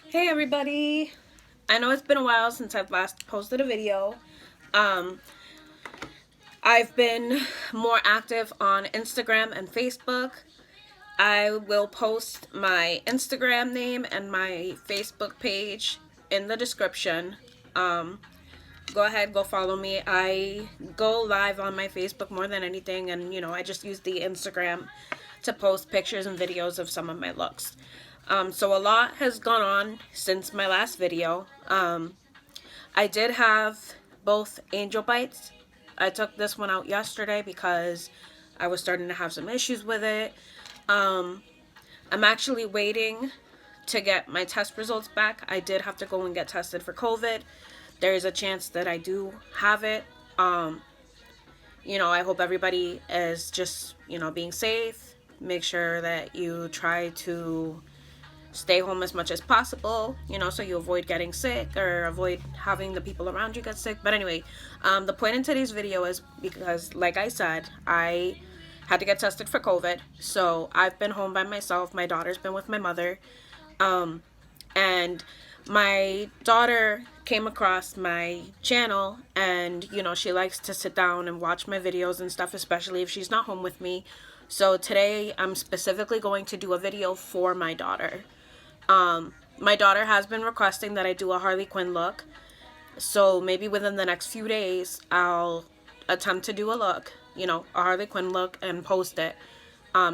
Hey everybody! I know it's been a while since I've last posted a video. Um, I've been more active on Instagram and Facebook. I will post my Instagram name and my Facebook page in the description. Um, go ahead, go follow me. I go live on my Facebook more than anything, and I just use the Instagram to post pictures and videos of some of my looks. So a lot has gone on since my last video. I did have both angel bites. I took this one out yesterday because I was starting to have some issues with it. I'm actually waiting to get my test results back. I did have to go and get tested for COVID. There is a chance that I do have it. I hope everybody is just, being safe. Make sure that you try to stay home as much as possible, so you avoid getting sick or avoid having the people around you get sick. But anyway, the point in today's video is because, like I said, I had to get tested for COVID. So I've been home by myself. My daughter's been with my mother. And my daughter came across my channel and, she likes to sit down and watch my videos and stuff, especially if she's not home with me. So today I'm specifically going to do a video for my daughter. My daughter has been requesting that I do a Harley Quinn look. So maybe within the next few days, I'll attempt to do a look, a Harley Quinn look, and post it.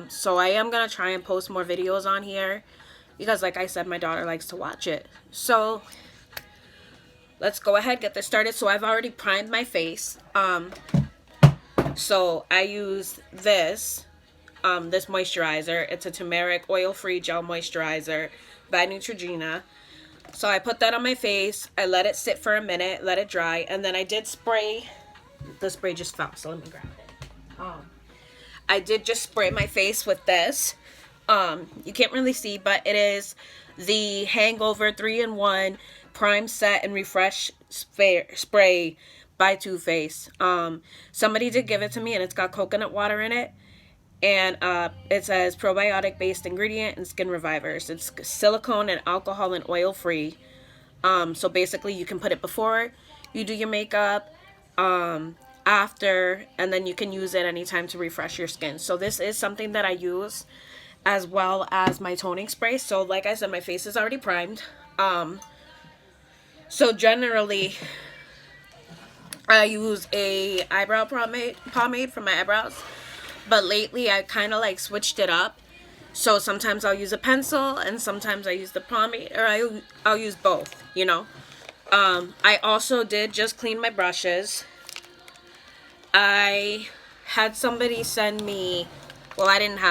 So I am going to try and post more videos on here because, like I said, my daughter likes to watch it. So let's go ahead, get this started. So I've already primed my face. So I use this moisturizer. It's a turmeric oil-free gel moisturizer by Neutrogena. So I put that on my face. I let it sit for a minute, let it dry, and then I did spray. The spray just fell, so let me grab it. I did just spray my face with this. You can't really see, but it is the Hangover 3-in-1 Prime Set and Refresh Spray by Too Faced. Somebody did give it to me, and it's got coconut water in it. And it says probiotic based ingredient and skin revivers. It's silicone and alcohol and oil free. So basically you can put it before you do your makeup, after, and then you can use it anytime to refresh your skin. So this is something that I use as well as my toning spray. So like I said, my face is already primed. So generally I use a eyebrow pomade for my eyebrows. But lately, I kind of like switched it up. So sometimes I'll use a pencil and sometimes I use the pomade, or I'll use both, I also did just clean my brushes. I had somebody send me,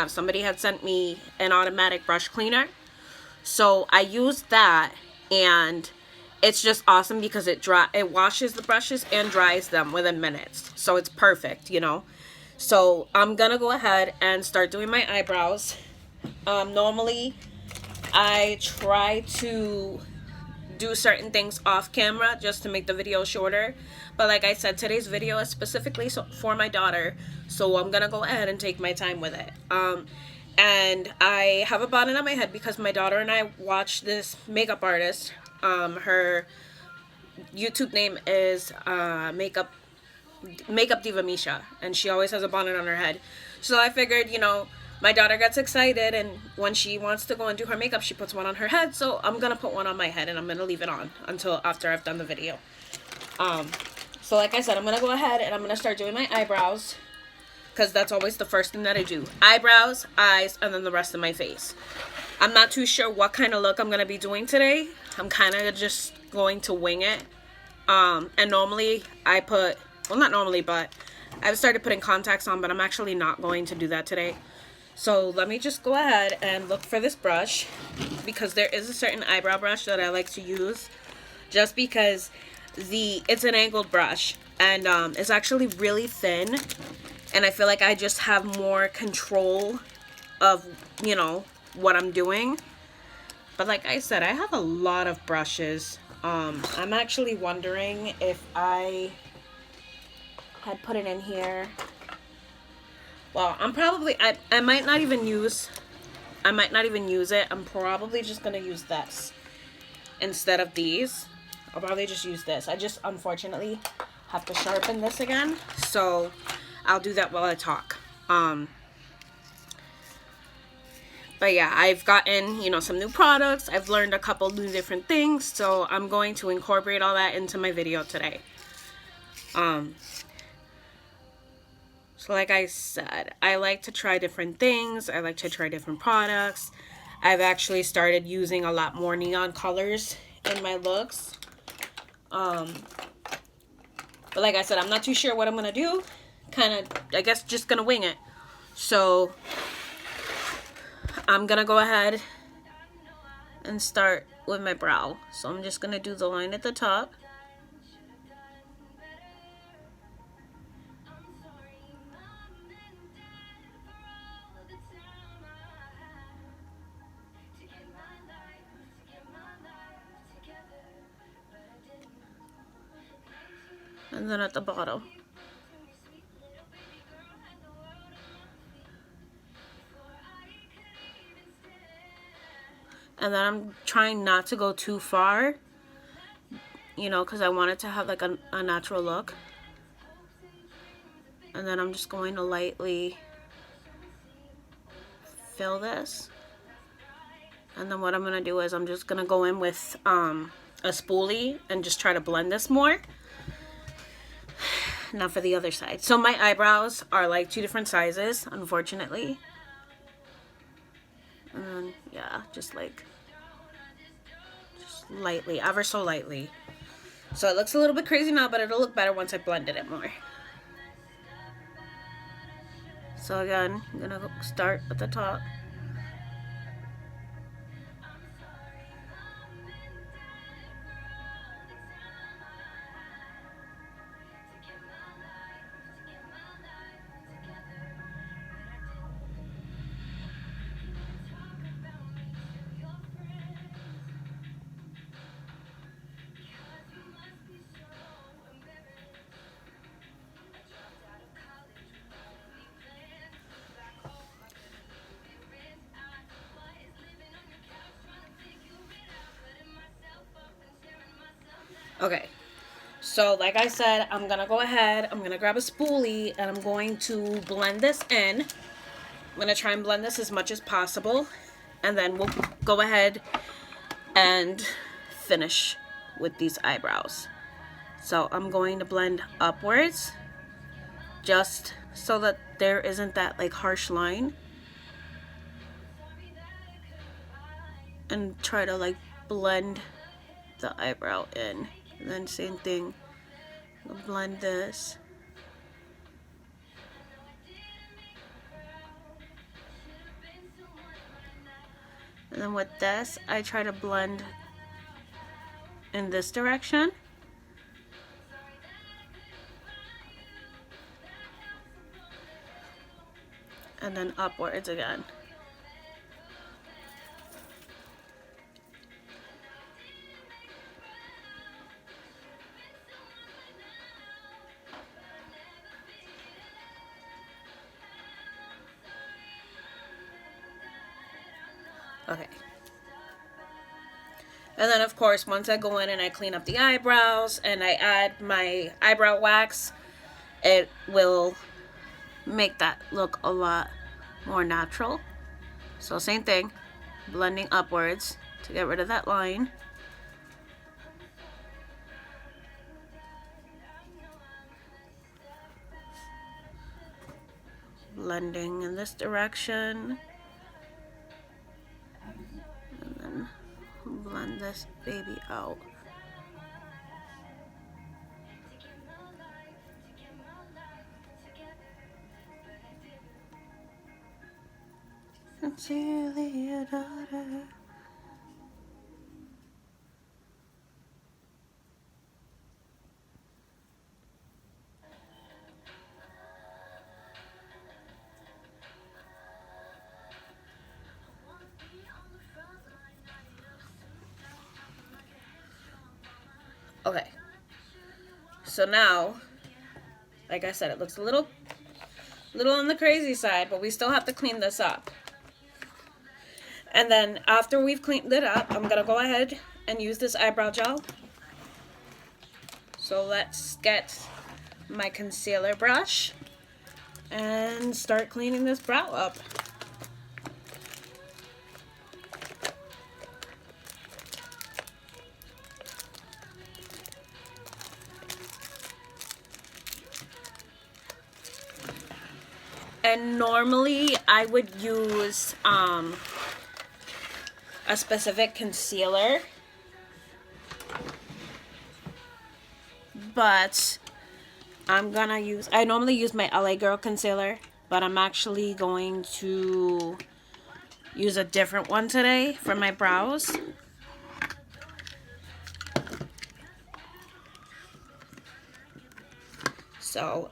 somebody had sent me an automatic brush cleaner. So I used that, and it's just awesome because it washes the brushes and dries them within minutes. So it's perfect, So I'm gonna go ahead and start doing my eyebrows. Normally I try to do certain things off camera just to make the video shorter, but like I said, today's video is specifically for my daughter, so I'm gonna go ahead and take my time with it. And I have a bonnet on my head because my daughter and I watch this makeup artist. Her YouTube name is Makeup Diva Misha, and she always has a bonnet on her head. So I figured, my daughter gets excited, and when she wants to go and do her makeup, she puts one on her head. So I'm gonna put one on my head, and I'm gonna leave it on until after I've done the video. So like I said, I'm gonna go ahead and I'm gonna start doing my eyebrows, because that's always the first thing that I do. Eyebrows, eyes, and then the rest of my face. I'm not too sure what kind of look I'm gonna be doing today. I'm kind of just going to wing it. And normally I put, well, not normally, but I've started putting contacts on, but I'm actually not going to do that today. So let me just go ahead and look for this brush, because there is a certain eyebrow brush that I like to use, just because it's an angled brush, and it's actually really thin, and I feel like I just have more control of, what I'm doing. But like I said, I have a lot of brushes. I'm actually wondering if I had put it in here. Well, I might not even use it. I'm probably just gonna use this. instead of these. I'll probably just use this. I just unfortunately have to sharpen this again, so I'll do that while I talk. But yeah, I've gotten, you know, some new products. I've learned a couple new different things, so I'm going to incorporate all that into my video today. So like I said, I like to try different things. I like to try different products. I've actually started using a lot more neon colors in my looks. But like I said, I'm not too sure what I'm going to do. Kind of, I guess, just going to wing it. So I'm going to go ahead and start with my brow. So I'm just going to do the line at the top. And then at the bottom. And then I'm trying not to go too far, you know, because I want it to have like a natural look. And then I'm just going to lightly fill this. And then what I'm going to do is I'm just going to go in with a spoolie and just try to blend this more. Now for the other side. So my eyebrows are like 2 different sizes, unfortunately. And yeah, just lightly, ever so lightly. So it looks a little bit crazy now, but it'll look better once I blended it more. So again, I'm gonna start at the top. Okay, so like I said, I'm gonna go ahead, I'm gonna grab a spoolie and I'm going to blend this in. I'm gonna try and blend this as much as possible, and then we'll go ahead and finish with these eyebrows. So I'm going to blend upwards just so that there isn't that like harsh line, and try to like blend the eyebrow in. And then same thing, we'll blend this. And then with this, I try to blend in this direction. And then upwards again. Okay. And then of course, once I go in and I clean up the eyebrows and I add my eyebrow wax, it will make that look a lot more natural. So same thing, blending upwards to get rid of that line. Blending in this direction. And then blend this baby out. Sincerely your daughter. Okay, so now, like I said, it looks a little on the crazy side, but we still have to clean this up. And then after we've cleaned it up, I'm gonna go ahead and use this eyebrow gel. So let's get my concealer brush and start cleaning this brow up. And normally I would use a specific concealer, but I normally use my LA Girl concealer, but I'm actually going to use a different one today for my brows. So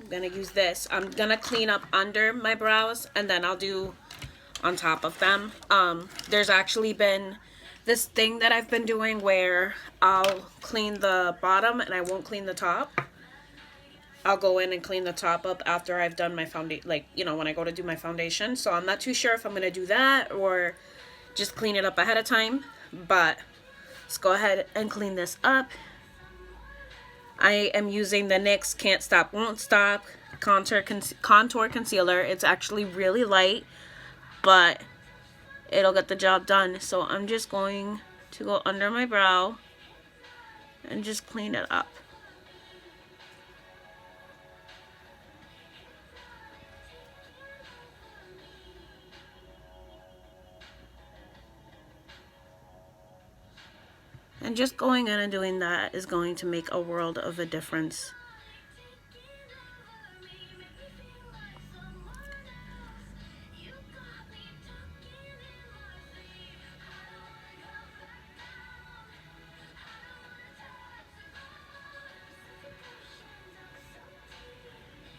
I'm gonna use this. I'm gonna clean up under my brows and then I'll do on top of them. There's actually been this thing that I've been doing where I'll clean the bottom and I won't clean the top. I'll go in and clean the top up after I've done my foundation, like, you know, when I go to do my foundation. So I'm not too sure if I'm gonna do that or just clean it up ahead of time, but let's go ahead and clean this up. I am using the NYX Can't Stop Won't Stop contour concealer. It's actually really light, but it'll get the job done. So I'm just going to go under my brow and just clean it up. And just going in and doing that is going to make a world of a difference.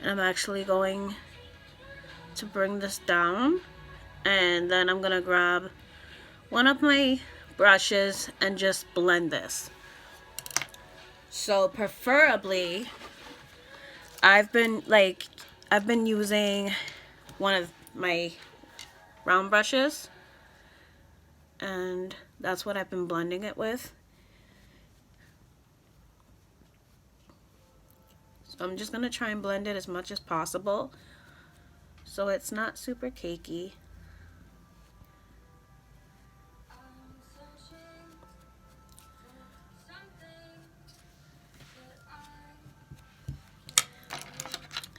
And I'm actually going to bring this down, and then I'm gonna grab one of my brushes and just blend this. So preferably I've been using one of my round brushes, and that's what I've been blending it with. So I'm just gonna try and blend it as much as possible so it's not super cakey.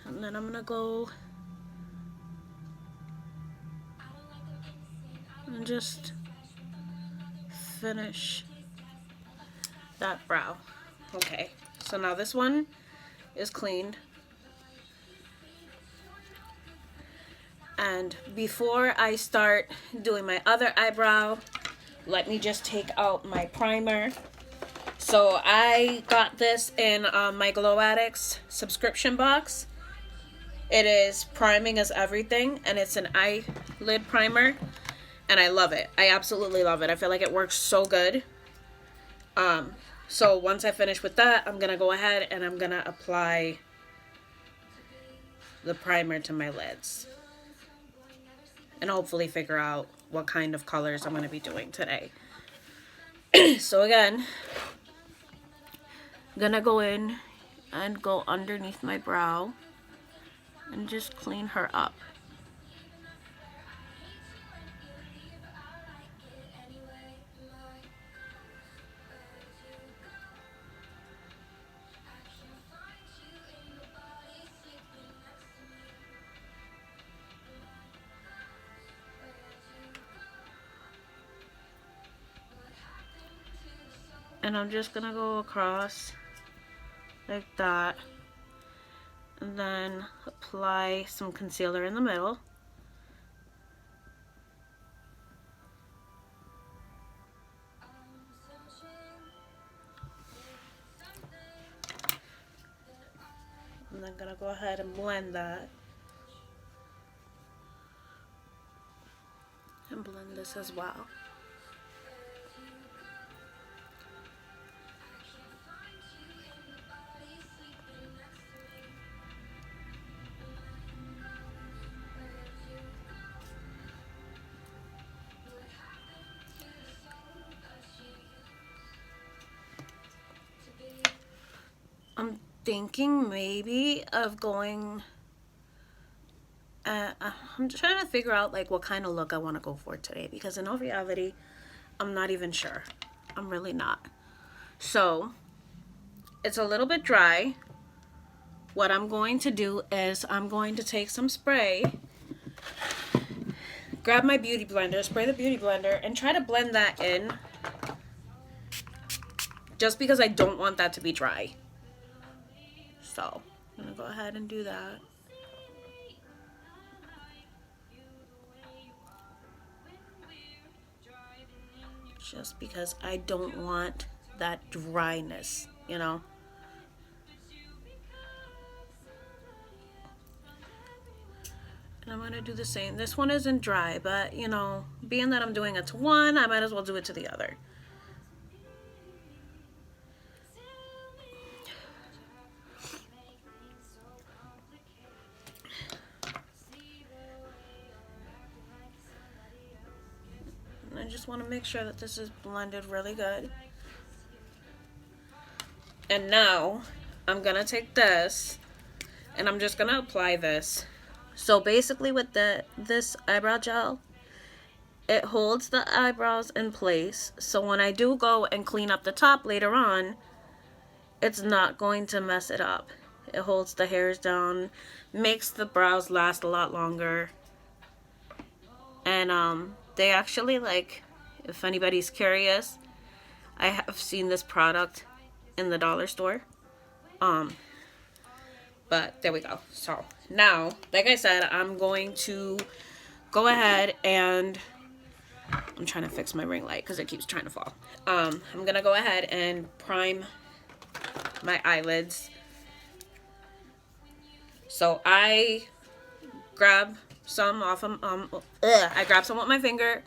And then I'm gonna go and just finish that brow. Okay, so now this one is cleaned. And before I start doing my other eyebrow, let me just take out my primer. So I got this in my Glow Addicts subscription box. It is Priming is Everything, and it's an eyelid primer, and I love it. I absolutely love it. I feel like it works so good. So once I finish with that, I'm gonna go ahead and I'm gonna apply the primer to my lids and hopefully figure out what kind of colors I'm gonna be doing today. So again, I'm gonna go in and go underneath my brow and just clean her up. And I'm just gonna go across like that, and then apply some concealer in the middle. And then gonna go ahead and blend that. And blend this as well. thinking maybe of going, I'm trying to figure out like what kind of look I want to go for today, because in all reality, I'm not even sure. I'm really not. So it's a little bit dry. What I'm going to do is I'm going to take some spray, grab my beauty blender, spray the beauty blender, and try to blend that in, just because I don't want that to be dry. So I'm gonna go ahead and do that. Just because I don't want that dryness, you know. And I'm gonna do the same. This one isn't dry, but you know, being that I'm doing it to one, I might as well do it to the other. And I just want to make sure that this is blended really good. And now I'm gonna take this and I'm just gonna apply this. So basically with this eyebrow gel, it holds the eyebrows in place, so when I do go and clean up the top later on, it's not going to mess it up. It holds the hairs down, makes the brows last a lot longer. And they actually, like, if anybody's curious, I have seen this product in the dollar store. But there we go. So now, like I said, I'm going to go ahead and I'm trying to fix my ring light because it keeps trying to fall. I'm gonna go ahead and prime my eyelids. So I grab some off of I grab some with my finger,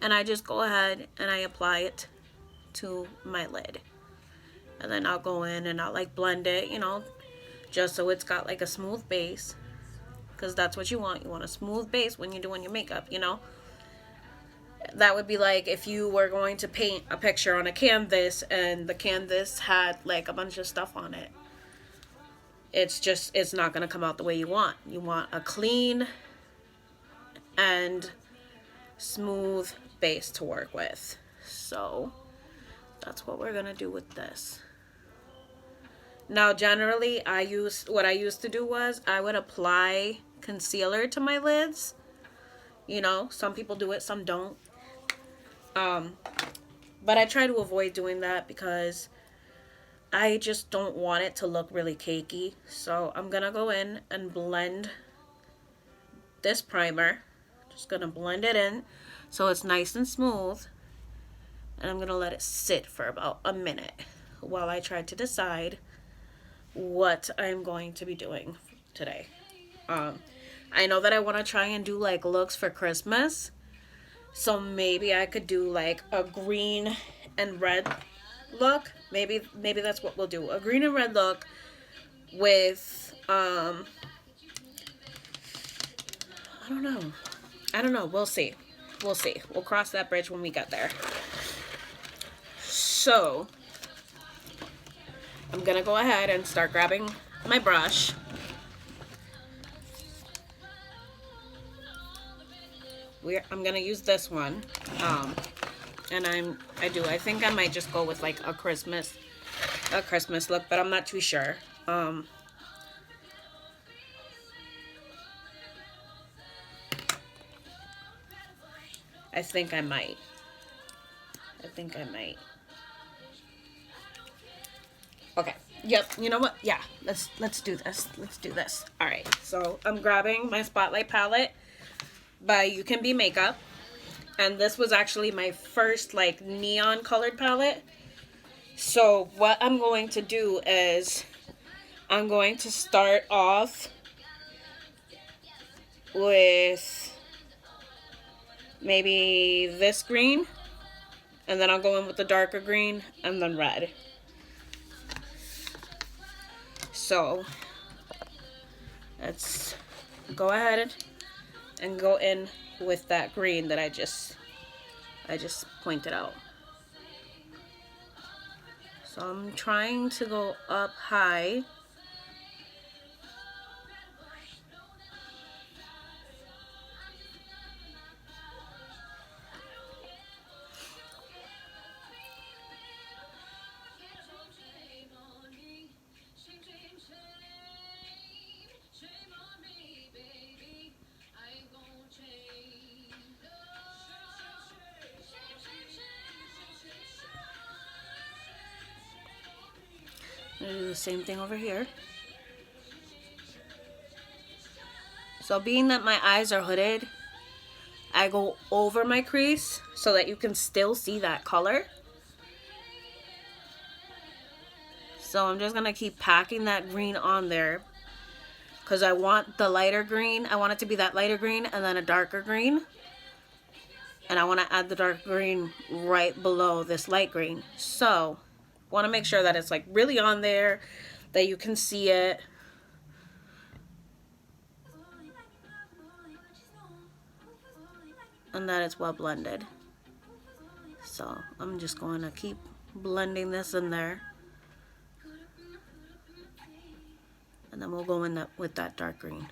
and I just go ahead and I apply it to my lid. And then I'll go in and I'll like blend it, you know, just so it's got like a smooth base, because that's what you want. You want a smooth base when you're doing your makeup, you know. That would be like if you were going to paint a picture on a canvas and the canvas had like a bunch of stuff on it. It's not going to come out the way you want. You want a clean and smooth base to work with. So that's what we're going to do with this. Now generally what I used to do was I would apply concealer to my lids. You know, some people do it, some don't. But I try to avoid doing that because I just don't want it to look really cakey. So I'm gonna go in and blend this primer. Just gonna blend it in so it's nice and smooth. And I'm gonna let it sit for about a minute while I try to decide what I'm going to be doing today. I know that I want to try and do like looks for Christmas. So maybe I could do like a green and red look. Maybe that's what we'll do. A green and red look with I don't know. We'll see. We'll cross that bridge when we get there. So I'm gonna go ahead and start grabbing my brush. I'm gonna use this one, and I think I might just go with like a Christmas look, but I'm not too sure. I think I might. Okay. Yep. You know what? Yeah. Let's do this. All right. So I'm grabbing my Spotlight palette by You Can Be Makeup, and this was actually my first like neon colored palette. So what I'm going to do is I'm going to start off with maybe this green, and then I'll go in with the darker green and then red. So let's go ahead and go in with that green that I just pointed out. So I'm trying to go up high I'm gonna do the same thing over here. So being that my eyes are hooded, I go over my crease so that you can still see that color. So I'm just gonna keep packing that green on there because I want the lighter green. I want it to be that lighter green and then a darker green. And I want to add the dark green right below this light green. So want to make sure that it's like really on there, that you can see it. And that it's well blended. So I'm just going to keep blending this in there. And then we'll go in that with that dark green.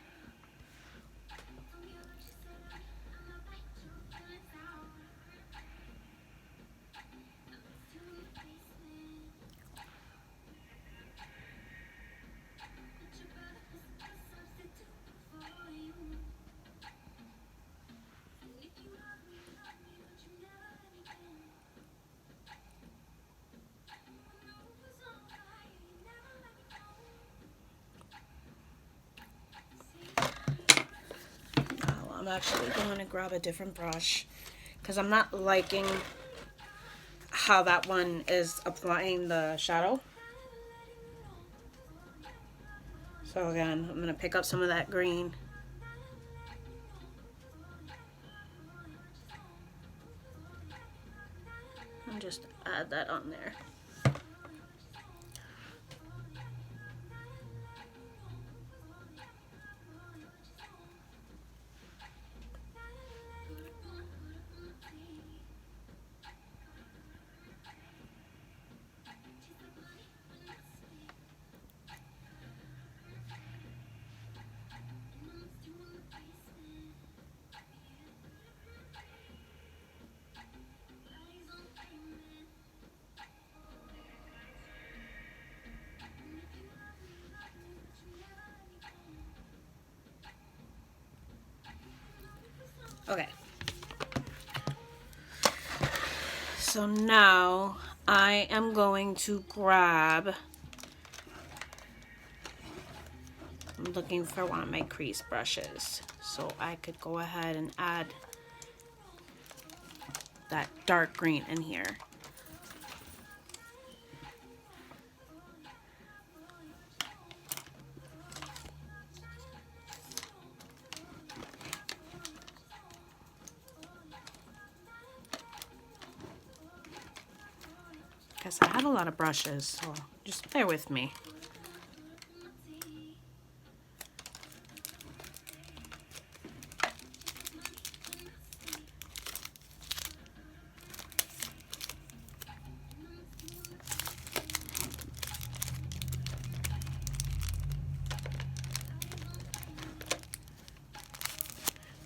I'm actually going to grab a different brush because I'm not liking how that one is applying the shadow. So again, I'm going to pick up some of that green. And just add that on there. Okay. So now I am going to grab, I'm looking for one of my crease brushes so I could go ahead and add that dark green in here. Because I have a lot of brushes, so just bear with me.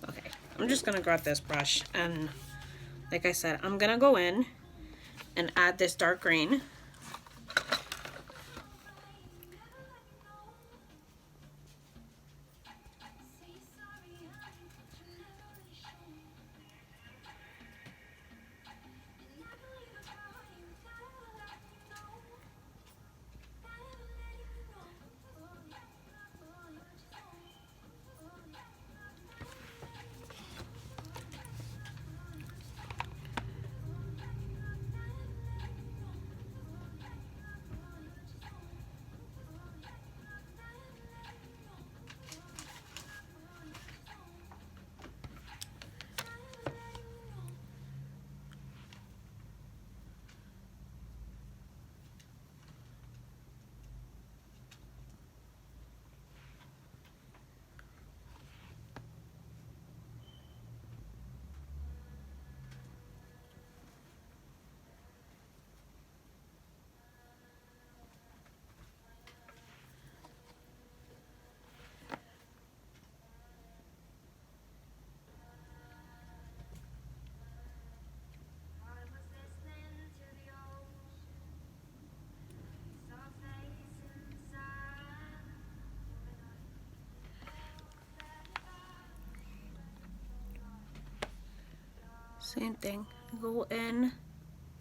Okay, I'm just gonna grab this brush and like I said, I'm gonna go in and add this dark green. Same thing, go in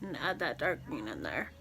and add that dark green in there.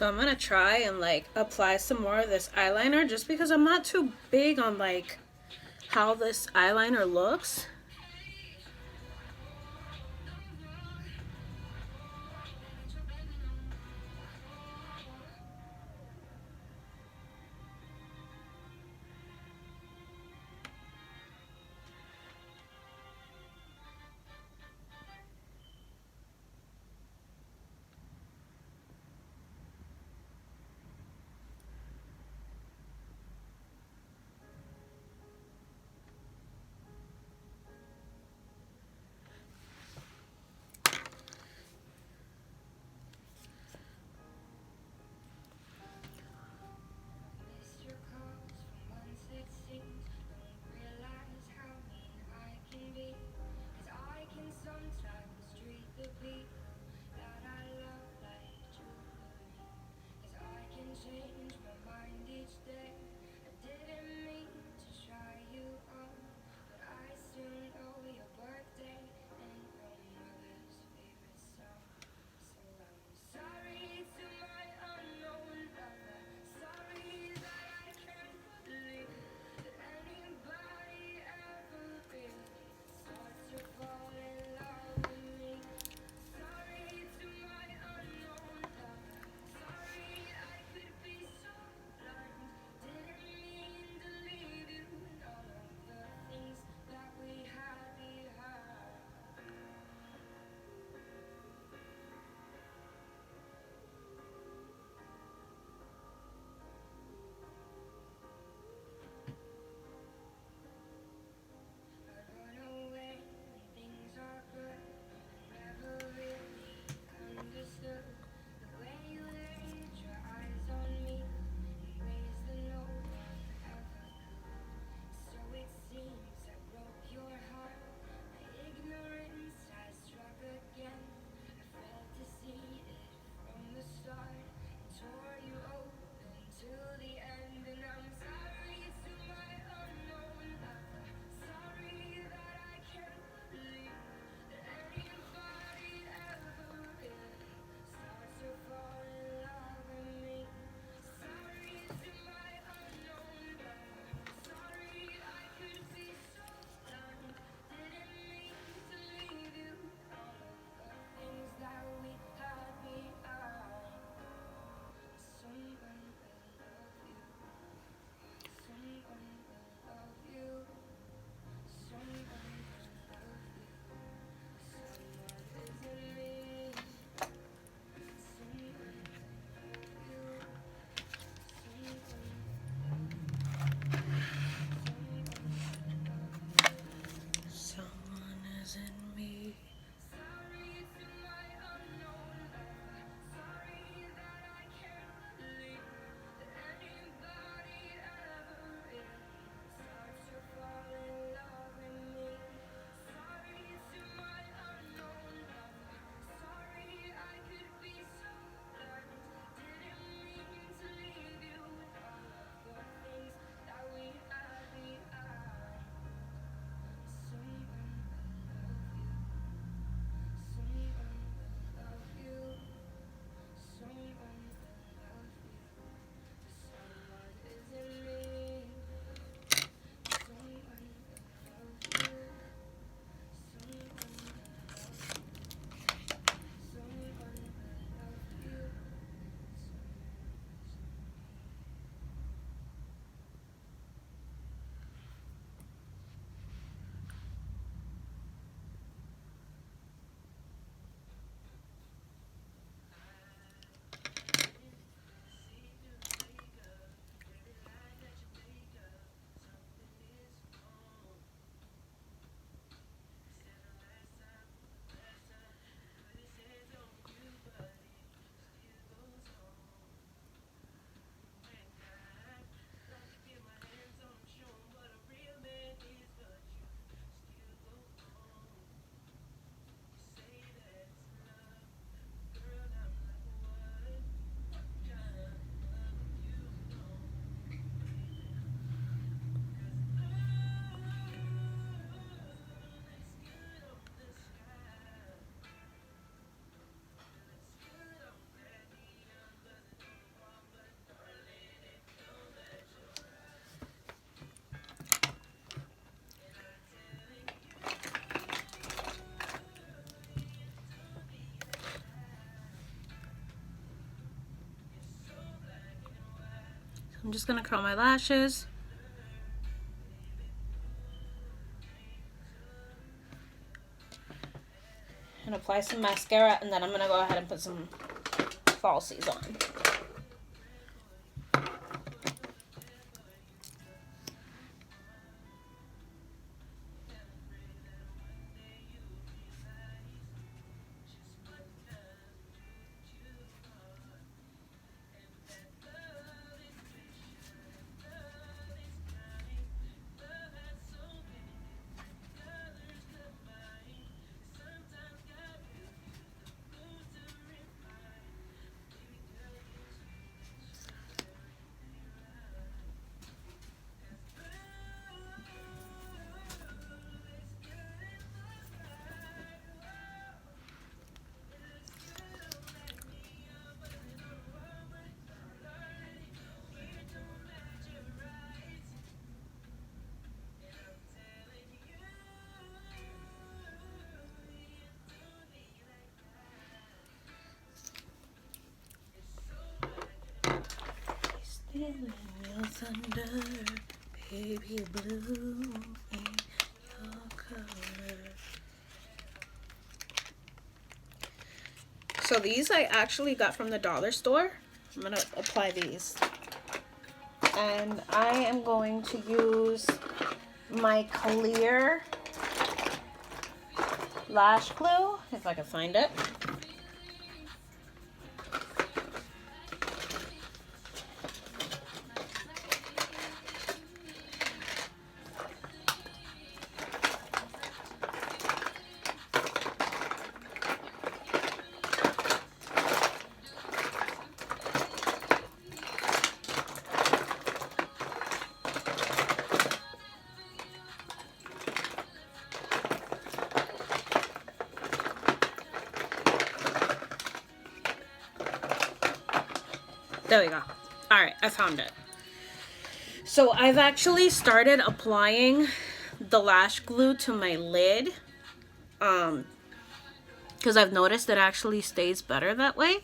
So I'm gonna try and like apply some more of this eyeliner just because I'm not too big on like how this eyeliner looks. I'm just gonna curl my lashes. And apply some mascara, and then I'm gonna go ahead and put some falsies on. Stealing your thunder, baby blue in your color. So these I actually got from the dollar store. I'm gonna apply these. And I am going to use my clear lash glue, if I can find it. There we go. All right, I found it. So I've actually started applying the lash glue to my lid, because I've noticed it actually stays better that way.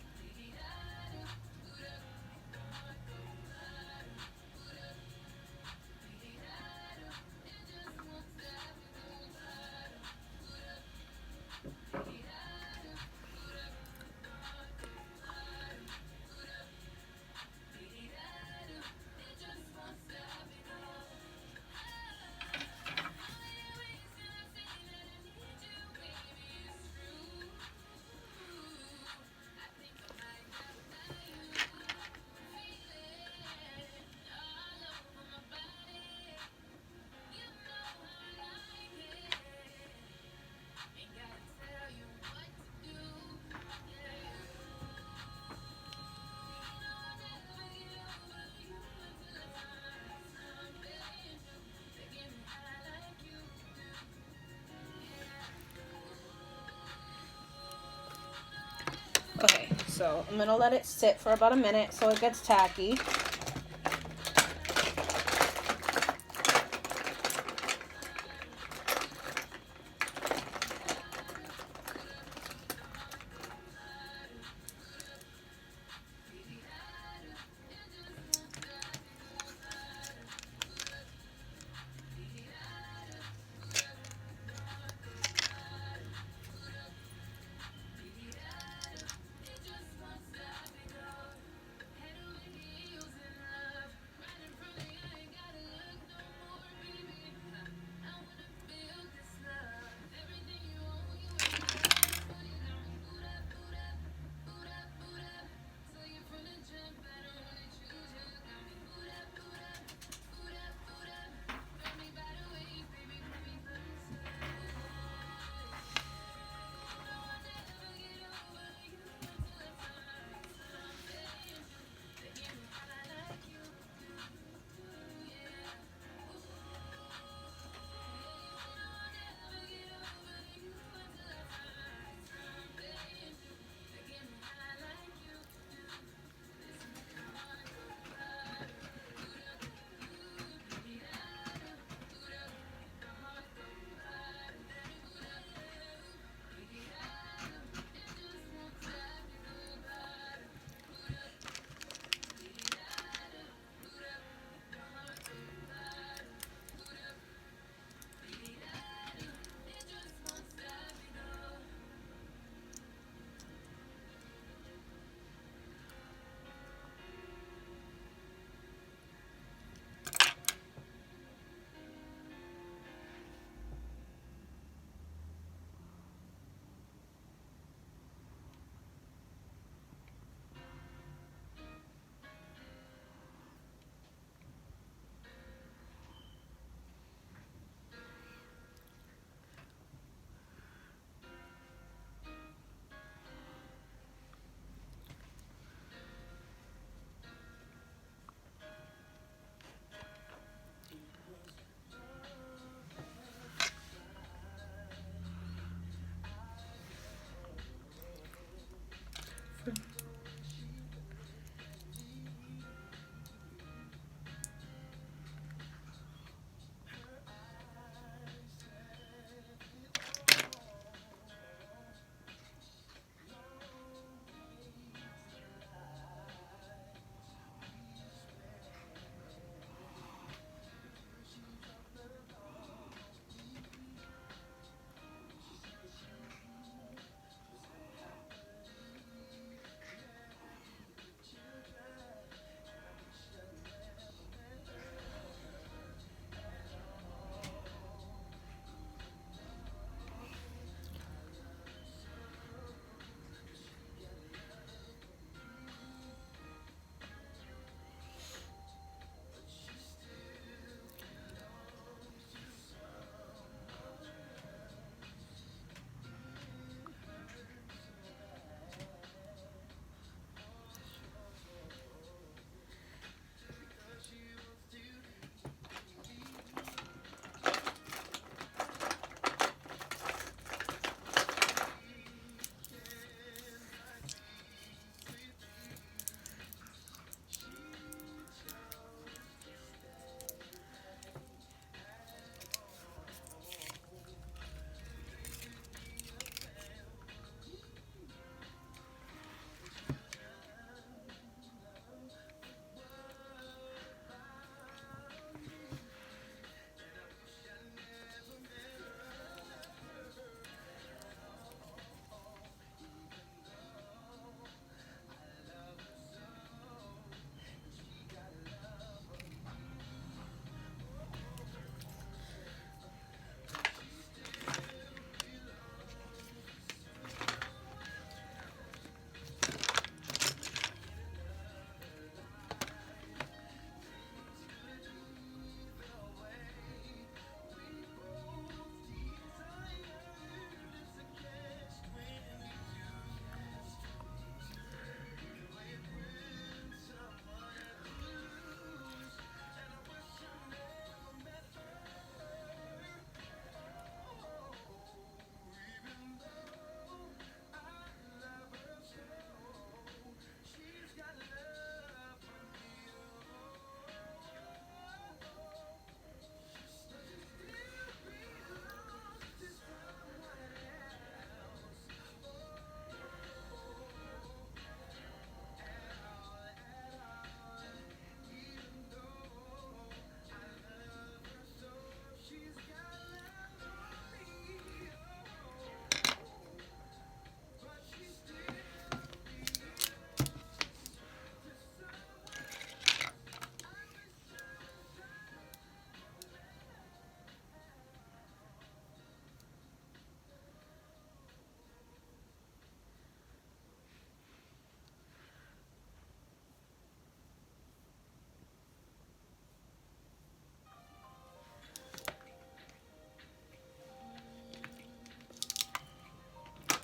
Okay, so I'm gonna let it sit for about a minute so it gets tacky.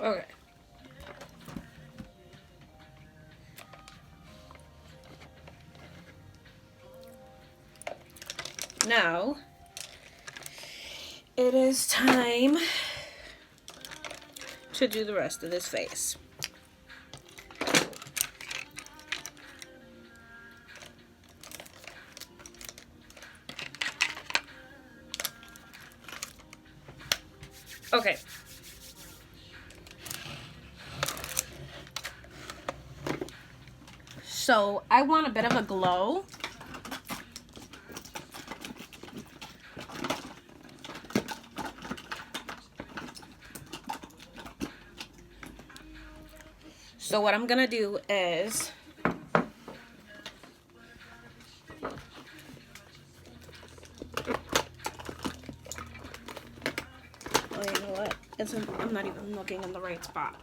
Okay. Now, it is time to do the rest of this face. Okay. So, I want a bit of a glow. So what I'm gonna do is oh, you know what? I'm not even looking in the right spot.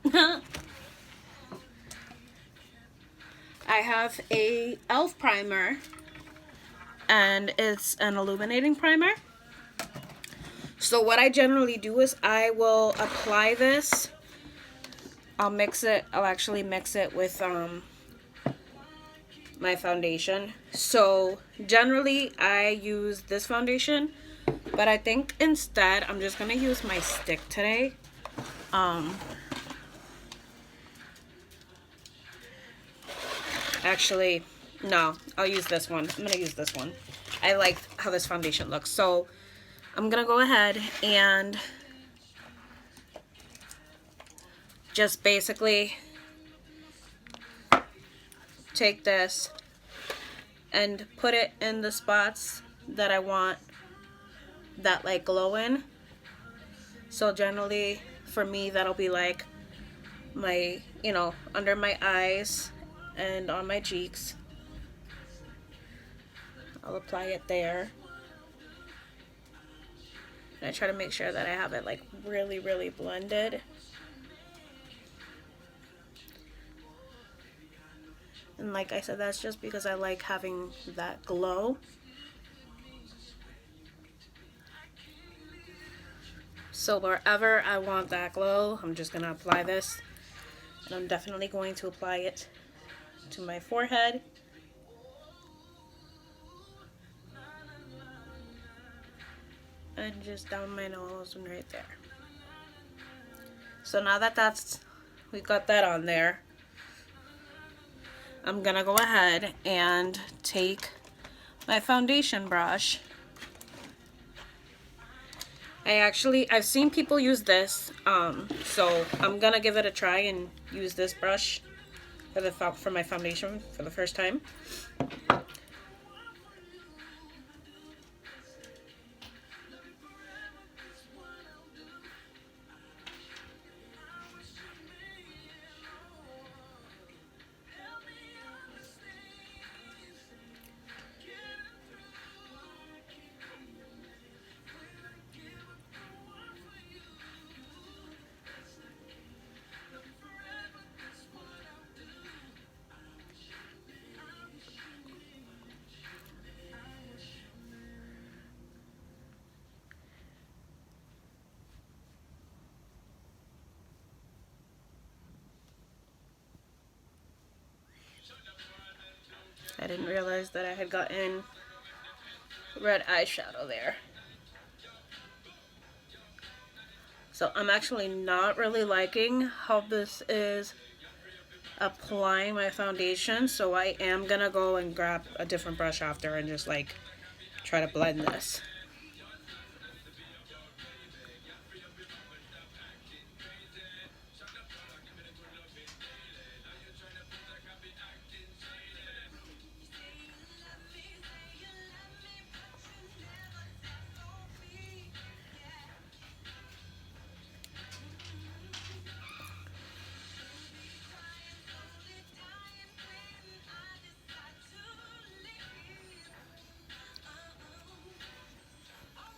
I have a e.l.f. primer, and it's an illuminating primer. So what I generally do is I will apply this. I'll actually mix it with my foundation. So generally I use this foundation, but I think instead I'm just gonna use my stick today. Actually, no, I'll use this one. I'm gonna use this one. I like how this foundation looks. So I'm gonna go ahead and just basically take this and put it in the spots that I want that like glow in. So generally for me that'll be like my, you know, under my eyes and on my cheeks. I'll apply it there. And I try to make sure that I have it like really blended. And like I said, that's just because I like having that glow. So wherever I want that glow, I'm just gonna apply this. And I'm definitely going to apply it to my forehead. And just down my nose and right there. So now that we got that on there, I'm gonna go ahead and take my foundation brush. I've seen people use this, so I'm gonna give it a try and use this brush for my foundation for the first time. I didn't realize that I had gotten red eyeshadow there. So I'm actually not really liking how this is applying my foundation, so I am gonna go and grab a different brush after and just like try to blend this.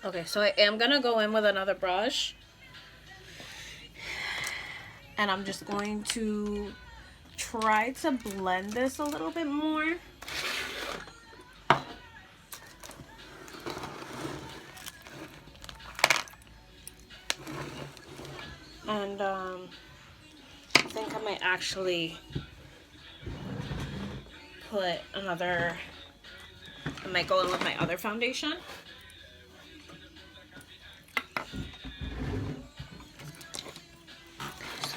Okay, so I am gonna go in with another brush, and I'm just going to try to blend this a little bit more. And think I might actually put another, I might go in with my other foundation.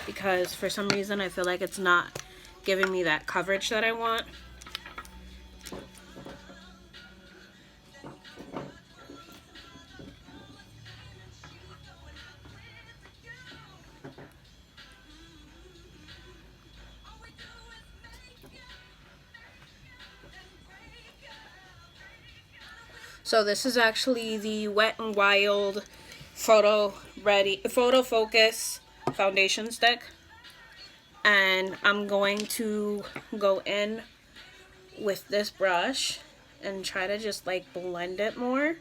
Because for some reason I feel like it's not giving me that coverage that I want. So this is actually the Wet n Wild Photo Focus foundation stick. And I'm going to go in with this brush and try to just like blend it more.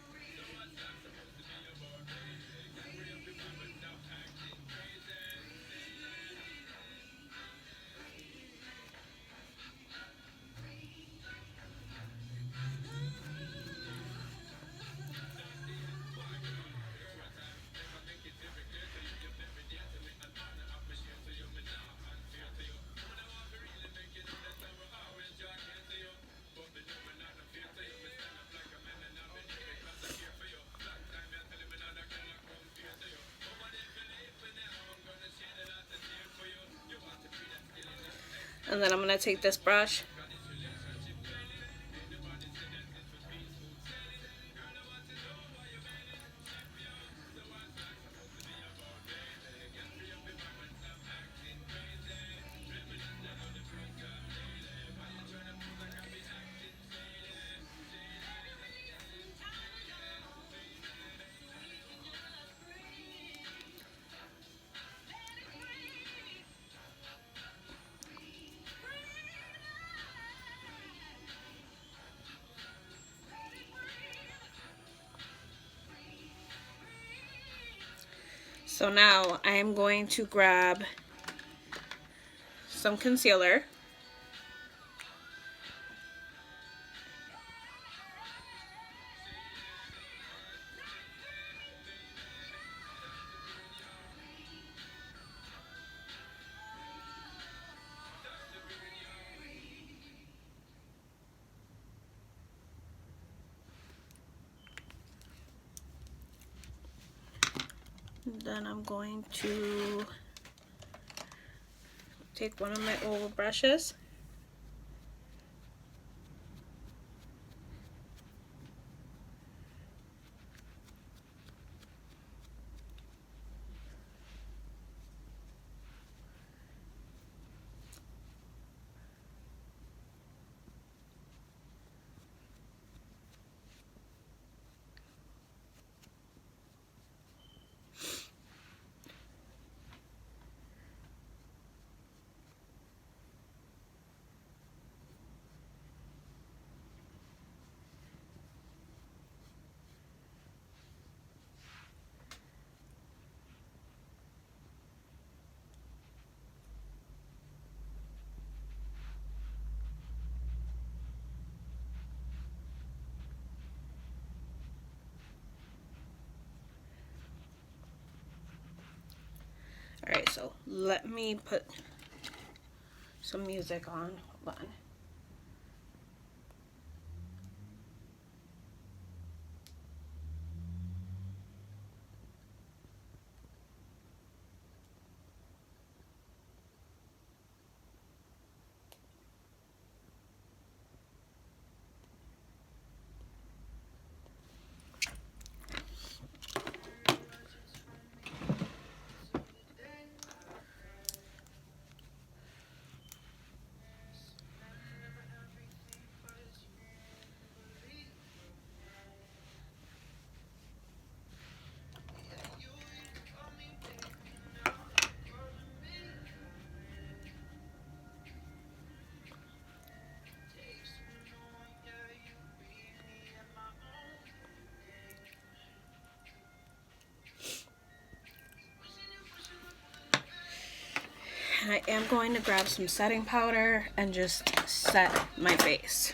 And then I'm going to take this brush So now I am going to grab some concealer. Then I'm going to take one of my oval brushes Alright, so let me put some music on. Hold on. And I am going to grab some setting powder and just set my face.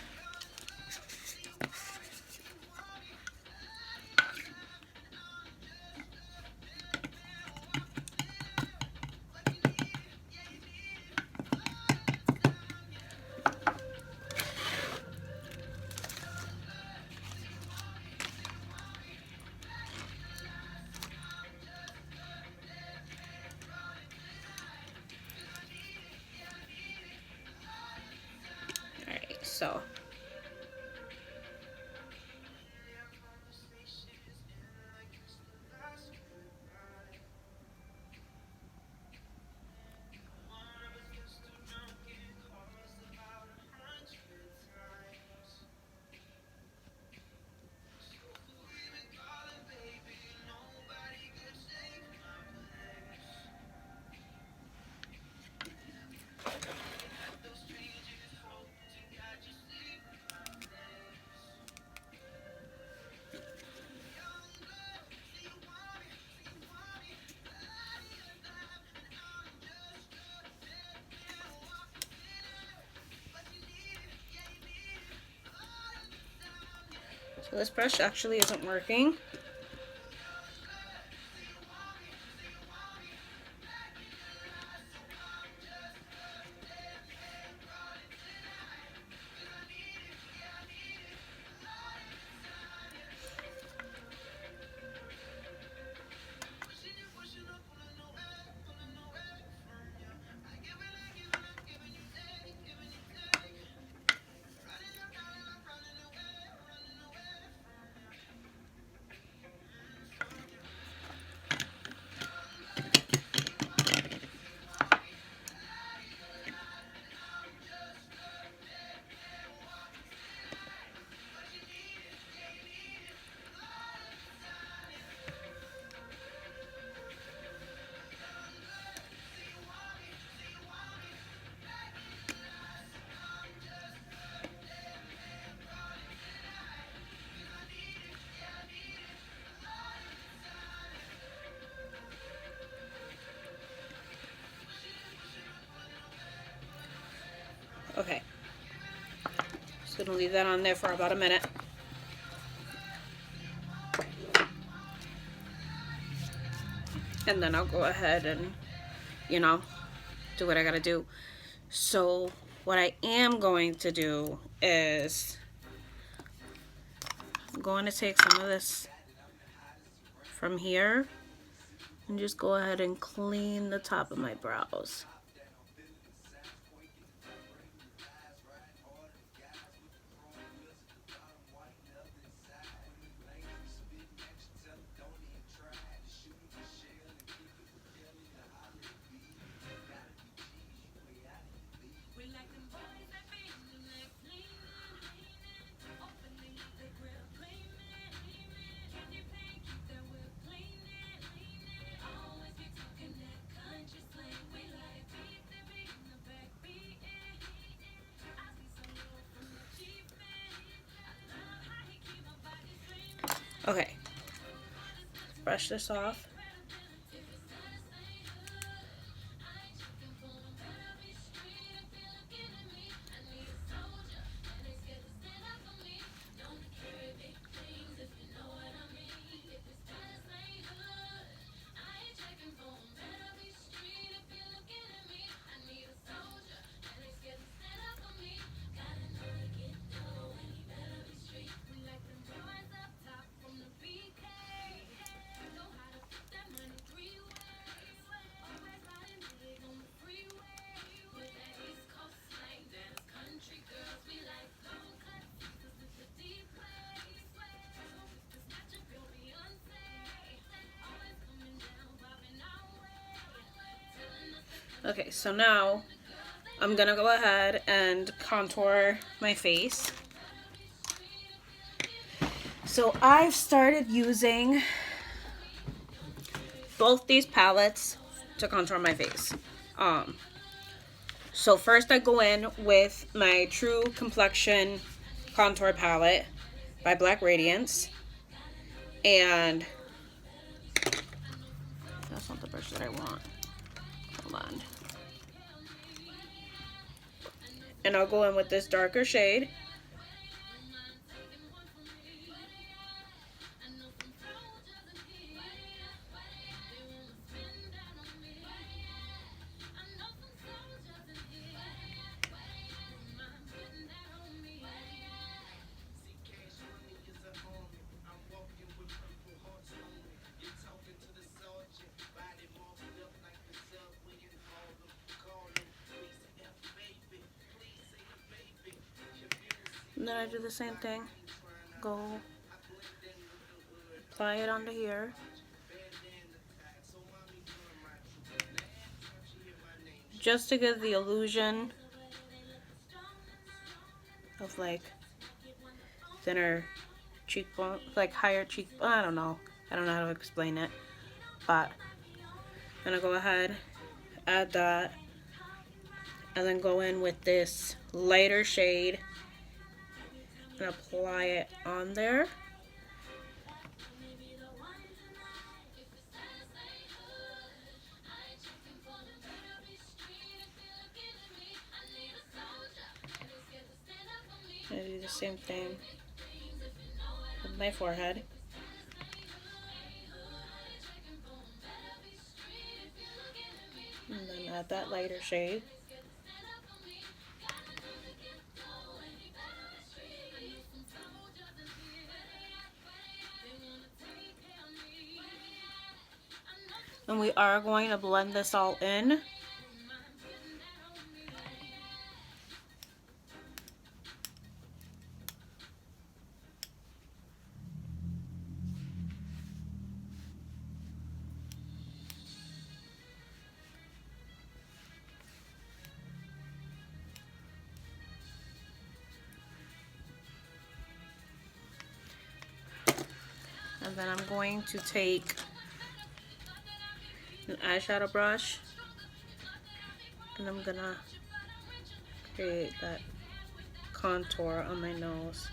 So this brush actually isn't working. Okay, just gonna leave that on there for about a minute. And then I'll go ahead and, do what I gotta do. So what I am going to do is I'm going to take some of this from here and just go ahead and clean the top of my brows. Okay, brush this off. Okay, so now I'm gonna go ahead and contour my face. So I've started using both these palettes to contour my face. So first I go in with my True Complexion Contour Palette by Black Radiance. And that's not the brush that I want. Hold on. And I'll go in with this darker shade. And then I do the same thing. Go apply it onto here. Just to give the illusion of like thinner cheekbone, like higher cheekbone. I don't know how to explain it, but I'm gonna go ahead, add that, and then go in with this lighter shade and apply it on there. I do the same thing with my forehead. And then add that lighter shade. And we are going to blend this all in. And then I'm going to take an eyeshadow brush and I'm gonna create that contour on my nose.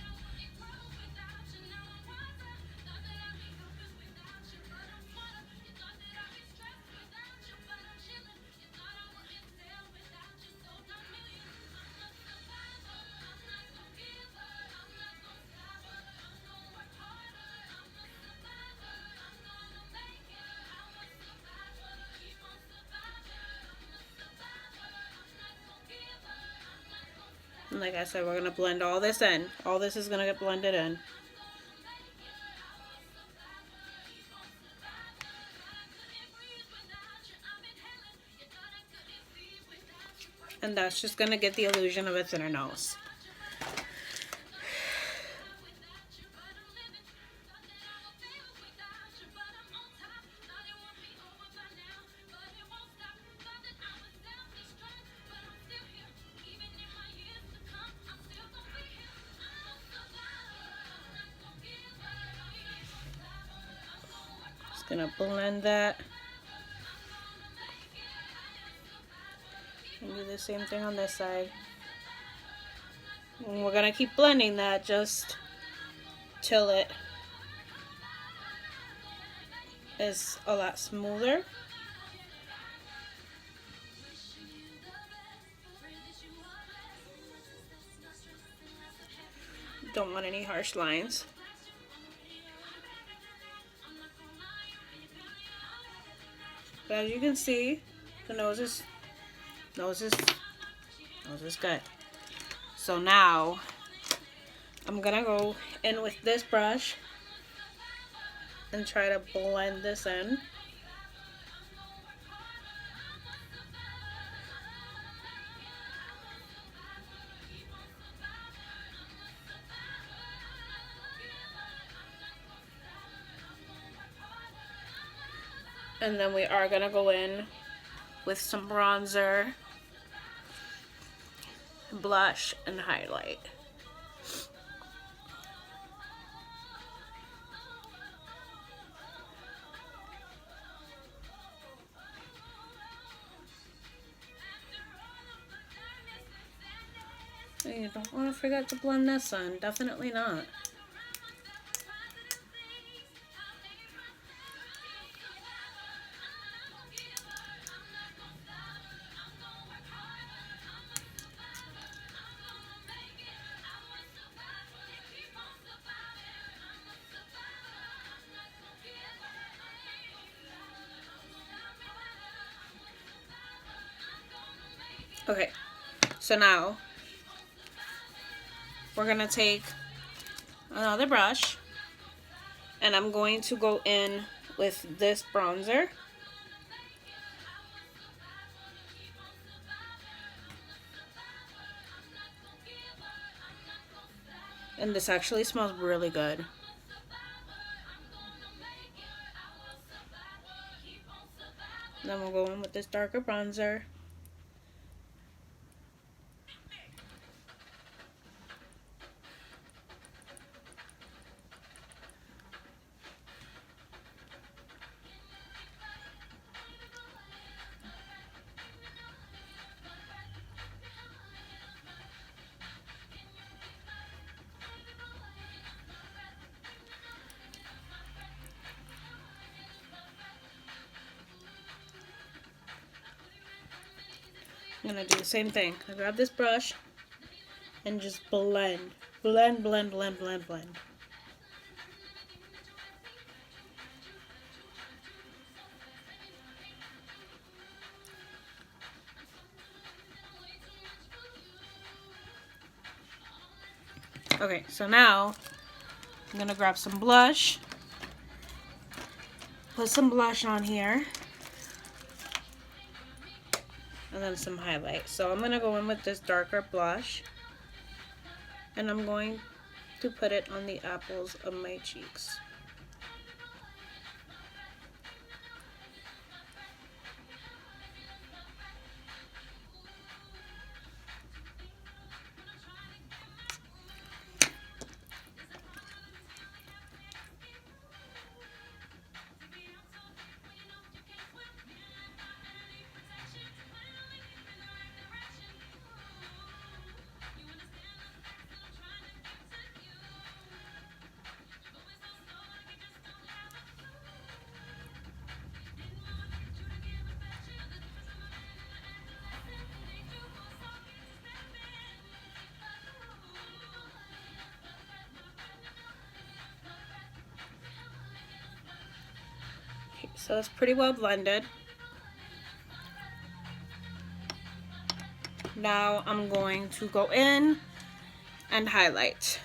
And like I said, we're gonna blend all this in. All this is gonna get blended in. And that's just gonna get the illusion of a thinner nose. Just gonna blend that. And do the same thing on this side. And we're gonna keep blending that just till it is a lot smoother. Don't want any harsh lines. But as you can see, the nose is good. So now I'm gonna go in with this brush and try to blend this in. And then we are gonna go in with some bronzer, blush, and highlight. You don't want to forget to blend this in. Definitely not. Okay, so now we're gonna take another brush and I'm going to go in with this bronzer. And this actually smells really good. Then we'll go in with this darker bronzer. I'm gonna do the same thing. I grab this brush and just blend. Blend, blend, blend, blend, blend. Okay, so now I'm gonna grab some blush. Put some blush on here. And then some highlight. So I'm gonna go in with this darker blush. And I'm going to put it on the apples of my cheeks. Okay, so it's pretty well blended. Now I'm going to go in and highlight.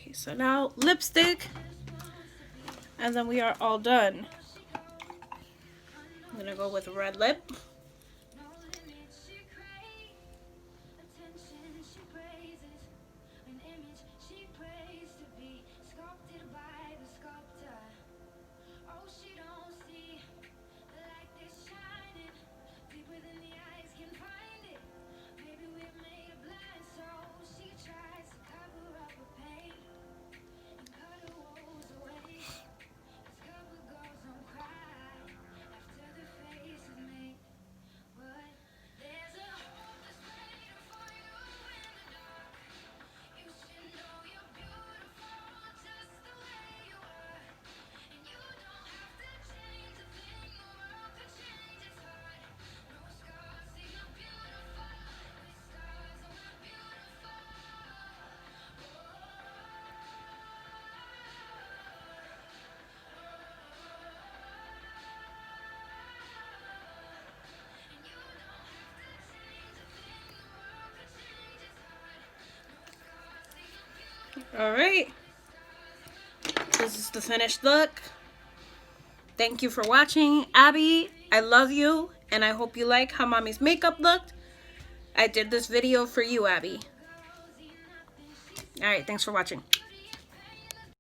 Okay, so now lipstick, and then we are all done. I'm gonna go with red lip. Alright. This is the finished look. Thank you for watching. Abby, I love you, and I hope you like how Mommy's makeup looked. I did this video for you, Abby. Alright, thanks for watching.